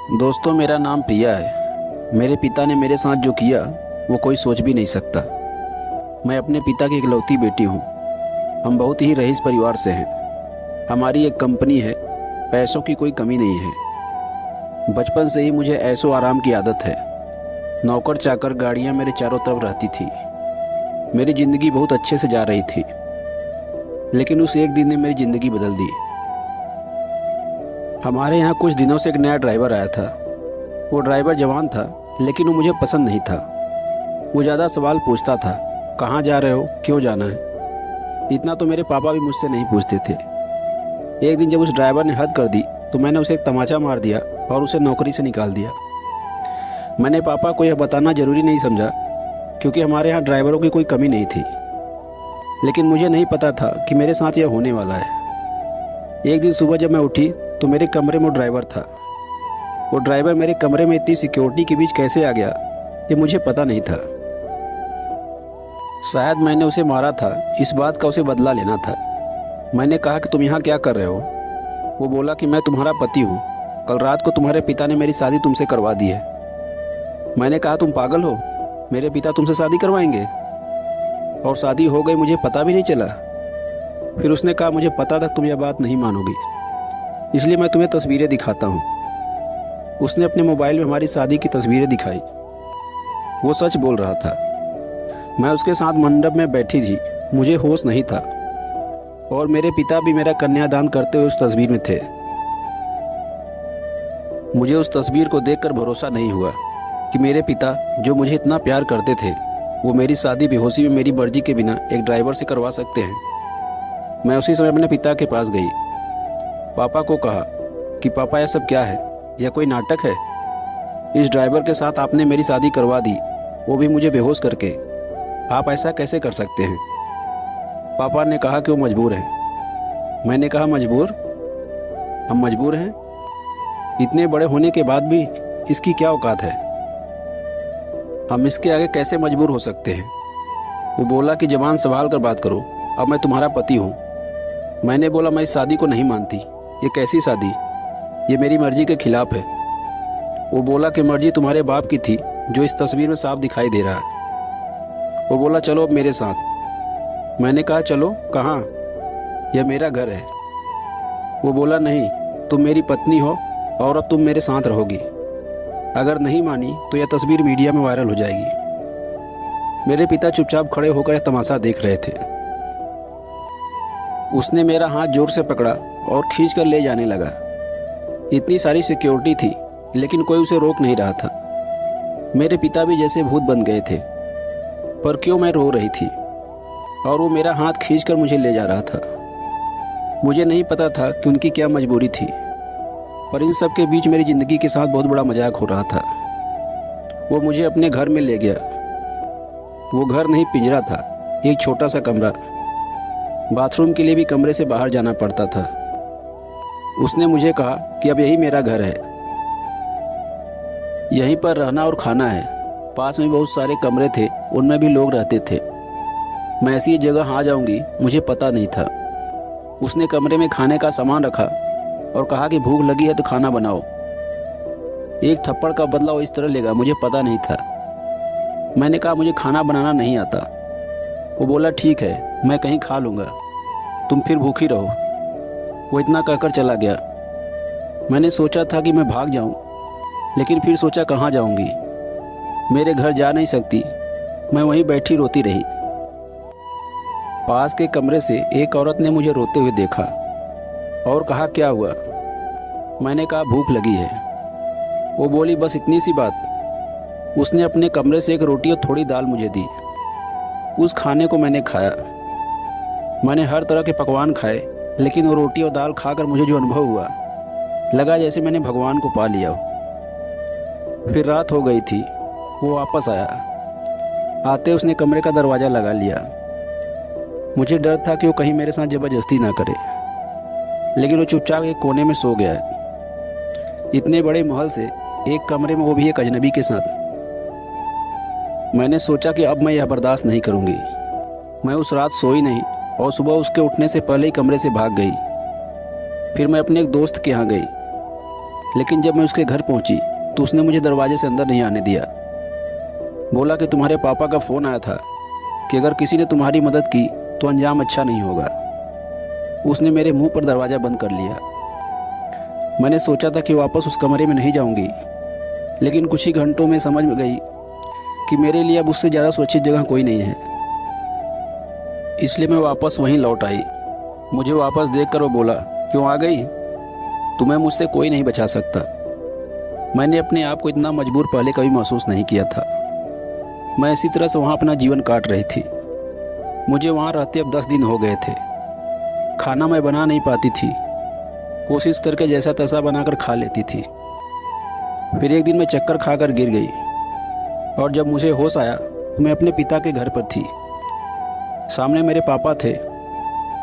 दोस्तों, मेरा नाम प्रिया है। मेरे पिता ने मेरे साथ जो किया वो कोई सोच भी नहीं सकता। मैं अपने पिता की इकलौती बेटी हूँ। हम बहुत ही रईस परिवार से हैं। हमारी एक कंपनी है, पैसों की कोई कमी नहीं है। बचपन से ही मुझे ऐशो आराम की आदत है। नौकर चाकर गाड़ियाँ मेरे चारों तरफ रहती थी। मेरी ज़िंदगी बहुत अच्छे से जा रही थी, लेकिन उस एक दिन ने मेरी ज़िंदगी बदल दी। हमारे यहाँ कुछ दिनों से एक नया ड्राइवर आया था। वो ड्राइवर जवान था, लेकिन वो मुझे पसंद नहीं था। वो ज़्यादा सवाल पूछता था, कहाँ जा रहे हो, क्यों जाना है। इतना तो मेरे पापा भी मुझसे नहीं पूछते थे। एक दिन जब उस ड्राइवर ने हद कर दी तो मैंने उसे एक तमाचा मार दिया और उसे नौकरी से निकाल दिया। मैंने पापा को यह बताना ज़रूरी नहीं समझा, क्योंकि हमारे यहाँ ड्राइवरों की कोई कमी नहीं थी। लेकिन मुझे नहीं पता था कि मेरे साथ यह होने वाला है। एक दिन सुबह जब मैं उठी तो मेरे कमरे में वो ड्राइवर था। वो ड्राइवर मेरे कमरे में इतनी सिक्योरिटी के बीच कैसे आ गया, ये मुझे पता नहीं था। शायद मैंने उसे मारा था, इस बात का उसे बदला लेना था। मैंने कहा कि तुम यहाँ क्या कर रहे हो। वो बोला कि मैं तुम्हारा पति हूँ। कल रात को तुम्हारे पिता ने मेरी शादी तुमसे करवा दी है। मैंने कहा, तुम पागल हो, मेरे पिता तुमसे शादी करवाएंगे? और शादी हो गई, मुझे पता भी नहीं चला। फिर उसने कहा, मुझे पता था तुम यह बात नहीं मानोगी, इसलिए मैं तुम्हें तस्वीरें दिखाता हूँ। उसने अपने मोबाइल में हमारी शादी की तस्वीरें दिखाई। वो सच बोल रहा था। मैं उसके साथ मंडप में बैठी थी, मुझे होश नहीं था। और मेरे पिता भी मेरा कन्यादान करते हुए उस तस्वीर में थे। मुझे उस तस्वीर को देखकर भरोसा नहीं हुआ कि मेरे पिता, जो मुझे इतना प्यार करते थे, वो मेरी शादी बेहोशी में मेरी मर्जी के बिना एक ड्राइवर से करवा सकते हैं। मैं उसी समय अपने पिता के पास गई। पापा को कहा कि पापा, यह सब क्या है? यह कोई नाटक है? इस ड्राइवर के साथ आपने मेरी शादी करवा दी, वो भी मुझे बेहोश करके। आप ऐसा कैसे कर सकते हैं? पापा ने कहा कि वो मजबूर हैं। मैंने कहा, मजबूर? हम मजबूर हैं? इतने बड़े होने के बाद भी इसकी क्या औकात है? हम इसके आगे कैसे मजबूर हो सकते हैं? वो बोला कि ज़बान संभाल कर बात करो, अब मैं तुम्हारा पति हूँ। मैंने बोला, मैं इस शादी को नहीं मानती। ये कैसी शादी? ये मेरी मर्जी के खिलाफ है। वो बोला कि मर्जी तुम्हारे बाप की थी, जो इस तस्वीर में साफ दिखाई दे रहा है। वो बोला, चलो अब मेरे साथ। मैंने कहा, चलो कहाँ? यह मेरा घर है। वो बोला, नहीं, तुम मेरी पत्नी हो और अब तुम मेरे साथ रहोगी। अगर नहीं मानी तो यह तस्वीर मीडिया में वायरल हो जाएगी। मेरे पिता चुपचाप खड़े होकर यह तमाशा देख रहे थे। उसने मेरा हाथ जोर से पकड़ा और खींच कर ले जाने लगा। इतनी सारी सिक्योरिटी थी, लेकिन कोई उसे रोक नहीं रहा था। मेरे पिता भी जैसे भूत बन गए थे। पर क्यों मैं रो रही थी और वो मेरा हाथ खींचकर मुझे ले जा रहा था। मुझे नहीं पता था कि उनकी क्या मजबूरी थी, पर इन सब के बीच मेरी ज़िंदगी के साथ बहुत बड़ा मजाक हो रहा था। वो मुझे अपने घर में ले गया। वो घर नहीं, पिंजरा था, एक छोटा सा कमरा। बाथरूम के लिए भी कमरे से बाहर जाना पड़ता था। उसने मुझे कहा कि अब यही मेरा घर है, यहीं पर रहना और खाना है। पास में बहुत सारे कमरे थे, उनमें भी लोग रहते थे। मैं ऐसी जगह आ जाऊंगी, मुझे पता नहीं था। उसने कमरे में खाने का सामान रखा और कहा कि भूख लगी है तो खाना बनाओ। एक थप्पड़ का बदला वो इस तरह लेगा, मुझे पता नहीं था। मैंने कहा, मुझे खाना बनाना नहीं आता। वो बोला, ठीक है, मैं कहीं खा लूँगा, तुम फिर भूखी रहो। वो इतना कहकर चला गया। मैंने सोचा था कि मैं भाग जाऊं, लेकिन फिर सोचा कहाँ जाऊंगी। मेरे घर जा नहीं सकती। मैं वहीं बैठी रोती रही। पास के कमरे से एक औरत ने मुझे रोते हुए देखा और कहा, क्या हुआ? मैंने कहा, भूख लगी है। वो बोली, बस इतनी सी बात? उसने अपने कमरे से एक रोटी और थोड़ी दाल मुझे दी। उस खाने को मैंने खाया। मैंने हर तरह के पकवान खाए, लेकिन वो रोटी और दाल खाकर मुझे जो अनुभव हुआ, लगा जैसे मैंने भगवान को पा लिया हो। फिर रात हो गई थी। वो वापस आया। आते उसने कमरे का दरवाज़ा लगा लिया। मुझे डर था कि वो कहीं मेरे साथ ज़बरदस्ती ना करे, लेकिन वो चुपचाप एक कोने में सो गया है। इतने बड़े महल से एक कमरे में, वो भी एक अजनबी के साथ। मैंने सोचा कि अब मैं यह बर्दाश्त नहीं करूँगी। मैं उस रात सोई नहीं और सुबह उसके उठने से पहले ही कमरे से भाग गई। फिर मैं अपने एक दोस्त के यहाँ गई। लेकिन जब मैं उसके घर पहुंची तो उसने मुझे दरवाजे से अंदर नहीं आने दिया। बोला कि तुम्हारे पापा का फ़ोन आया था कि अगर किसी ने तुम्हारी मदद की तो अंजाम अच्छा नहीं होगा। उसने मेरे मुंह पर दरवाज़ा बंद कर लिया। मैंने सोचा था कि वापस उस कमरे में नहीं जाऊंगी, लेकिन कुछ ही घंटों में समझ में गई कि मेरे लिए अब उससे ज़्यादा सुरक्षित जगह कोई नहीं है। इसलिए मैं वापस वहीं लौट आई। मुझे वापस देखकर वो बोला, क्यों आ गई? तुम्हें मुझसे कोई नहीं बचा सकता। मैंने अपने आप को इतना मजबूर पहले कभी महसूस नहीं किया था। मैं इसी तरह से वहाँ अपना जीवन काट रही थी। मुझे वहाँ रहते अब 10 दिन हो गए थे। खाना मैं बना नहीं पाती थी, कोशिश करके जैसा तैसा बनाकर खा लेती थी। फिर एक दिन मैं चक्कर खाकर गिर गई और जब मुझे होश आया तो मैं अपने पिता के घर पर थी। सामने मेरे पापा थे।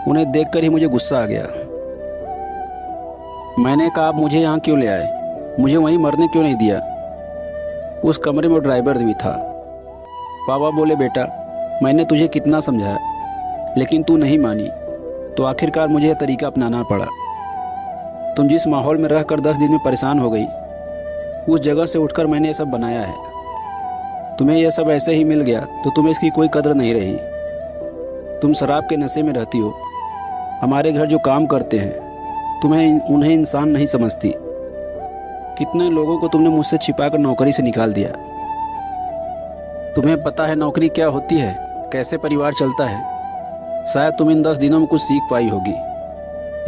उन्हें देखकर ही मुझे गुस्सा आ गया। मैंने कहा, आप मुझे यहाँ क्यों ले आए? मुझे वहीं मरने क्यों नहीं दिया? उस कमरे में ड्राइवर भी था। पापा बोले, बेटा मैंने तुझे कितना समझाया लेकिन तू नहीं मानी, तो आखिरकार मुझे यह तरीका अपनाना पड़ा। तुम जिस माहौल में रहकर 10 दिन में परेशान हो गई, उस जगह से उठकर मैंने ये सब बनाया है। तुम्हें यह सब ऐसे ही मिल गया तो तुम्हें इसकी कोई कदर नहीं रही। तुम शराब के नशे में रहती हो। हमारे घर जो काम करते हैं उन्हें इंसान नहीं समझती। कितने लोगों को तुमने मुझसे छिपाकर नौकरी से निकाल दिया। तुम्हें पता है नौकरी क्या होती है, कैसे परिवार चलता है? शायद तुम इन 10 दिनों में कुछ सीख पाई होगी।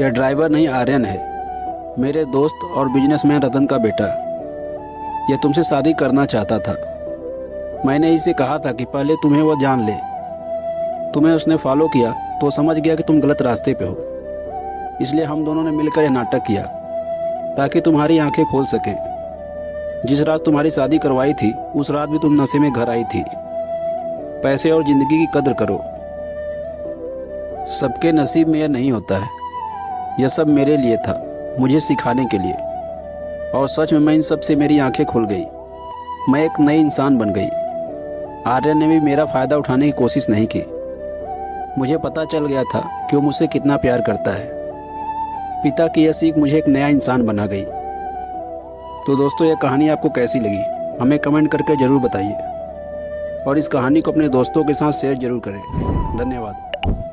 यह ड्राइवर नहीं, आर्यन है, मेरे दोस्त और बिजनेसमैन रतन का बेटा। यह तुमसे शादी करना चाहता था। मैंने इसे कहा था कि पहले तुम्हें वह जान ले। तुम्हें उसने फॉलो किया तो समझ गया कि तुम गलत रास्ते पे हो। इसलिए हम दोनों ने मिलकर यह नाटक किया ताकि तुम्हारी आंखें खोल सकें। जिस रात तुम्हारी शादी करवाई थी उस रात भी तुम नशे में घर आई थी। पैसे और ज़िंदगी की कद्र करो। सबके नसीब में यह नहीं होता है। यह सब मेरे लिए था, मुझे सिखाने के लिए। और सच में मैं इन सब से मेरी आंखें खुल गई। मैं एक नई इंसान बन गई। आर्यन ने भी मेरा फ़ायदा उठाने की कोशिश नहीं की। मुझे पता चल गया था कि वो मुझसे कितना प्यार करता है। पिता की यह सीख मुझे एक नया इंसान बना गई। तो दोस्तों, यह कहानी आपको कैसी लगी हमें कमेंट करके ज़रूर बताइए और इस कहानी को अपने दोस्तों के साथ शेयर ज़रूर करें। धन्यवाद।